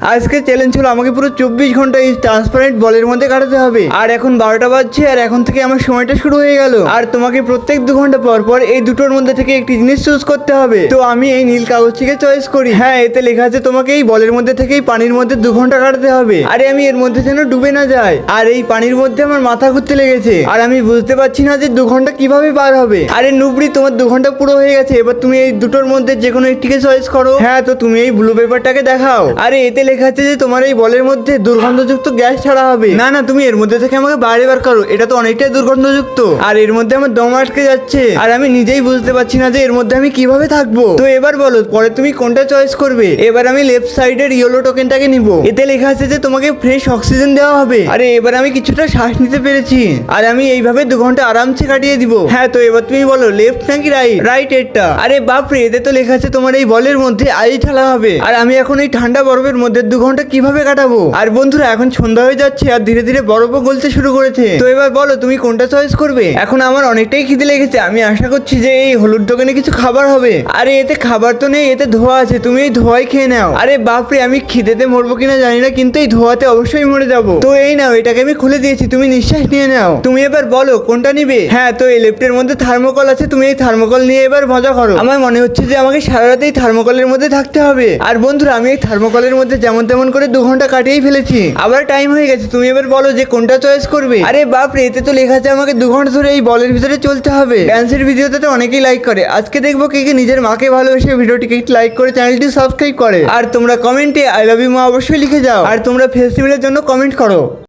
আজকে চ্যালেঞ্জ হলো আমাকে পুরো 24 ঘন্টা এই ট্রান্সপারেন্ট বলের মধ্যে কাটাতে হবে। আর এখন 12টা বাজছে আর এখন থেকে আমার সময়টা শুরু হয়ে গেল। আর তোমাকে প্রত্যেক 2 ঘন্টা পর পর এই দুটোর মধ্যে থেকে একটি জিনিস চুজ করতে হবে। তো আমি এই নীল কাগজটিকে চয়েস করি। হ্যাঁ, এতে লেখা আছে তোমাকে এই বলের মধ্যে থেকেই পানির মধ্যে 2 ঘন্টা কাটাতে হবে। আরে আমি এর মধ্যে যেন ডুবে না যায়। আর এই পানির মধ্যে আমার মাথা ঘুরতে লেগেছে আর আমি বুঝতে পারছি না যে 2 ঘন্টা কিভাবে পার হবে। আরে নুবড়ি, তোমার 2 ঘন্টা পুরো হয়ে গেছে। এবার তুমি এই দুটোর মধ্যে যে কোনো একটিকে চয়েস করো। হ্যাঁ, তো তুমি এই ব্লু পেপারটাকে দেখাও। আরে এতে লেখা আছে যে তোমার এই বলের মধ্যে দুর্গন্ধযুক্ত গ্যাস ছাড়া হবে। না না, তুমি এর মধ্যে থেকে আমাকে বাইরে বার করো, এটা তো অনেকটাই দুর্গন্ধযুক্ত আর এর মধ্যে আমার দম আটকে যাচ্ছে আর আমি নিজেই বুঝতে পারছি না যে এর মধ্যে আমি কিভাবে থাকবো। তো এবার বলো পরে তুমি কোনটা চয়েস করবে। এবার আমি লেফট সাইডের ইয়েলো টোকেনটাকে নিব। এতে লেখা আছে যে তোমাকে ফ্রেশ অক্সিজেন দেওয়া হবে। আরে এবার আমি কিছুটা শ্বাস নিতে পেরেছি আর আমি এইভাবে 2 ঘন্টা আরামসে কাটিয়ে দিব। হ্যাঁ, তো এবার তুমি বলো লেফট নাকি রাইট। রাইট এরটা। আরে বাপরে, এতে তো লেখা আছে তোমার এই বলের মধ্যে আইস ঢালা হবে আর আমি এখন এই ঠান্ডা বরফের মধ্যে 2 ঘন্টা কিভাবে কাটাবো। আর বন্ধুরা এখন সন্ধ্যা হয়ে যাচ্ছে আর ধীরে ধীরে বরফও গলতে শুরু করেছে। তো এবার বলো তুমি কোনটা চয়েস করবে। এখন আমার অনেকটাই খিদে লেগেছে, আমি আশা করছি যে এই হলুদ দোকানে কিছু খাবার হবে। আরে এতে খাবার তো নেই, এতে ধোয়া আছে, তুমি এই ধোয়াই খেয়ে নাও। আরে বাপরে, আমি খিদেতে মরবো কিনা জানি না, কিন্তু এই ধোয়াতে অবশ্যই মরে যাবো। তো এই নাও, এটাকে আমি খুলে দিয়েছি, তুমি নিঃশ্বাস নিয়ে নাও। তুমি এবার বলো কোনটা নিবে। হ্যাঁ, তো এই লেফটের মধ্যে থার্মোকল আছে, তুমি এই থার্মোকল নিয়ে এবার মজা করো। আমার মনে হচ্ছে যে আমাকে সারা রাত এই থার্মোকলের মধ্যে থাকতে হবে। আর বন্ধুরা আমি এই থার্মোকলের মধ্যে যেমন তেমন করে 2 ঘন্টা কাটিয়েই ফেলেছি। আবার টাইম হয়ে গেছে, তুমি এবার বলো যে কোনটা চয়েস করবে। আরে বাপরে, এতে তো লেখা আছে আমাকে 2 ঘন্টা ধরে এই বলের ভিতরে চলতে হবে। ড্যান্সের ভিডিওতে তো অনেকেই লাইক করে, আজকে দেখবো কে কে নিজের মাকে ভালোবেসে ভিডিওটিকে লাইক করে চ্যানেলটি সাবস্ক্রাইব করে। আর তোমরা কমেন্টে আই লাভ ইউ মা অবশ্যই লিখে যাও। আর তোমরা ফেস্টিভ্যালের জন্য কমেন্ট করো।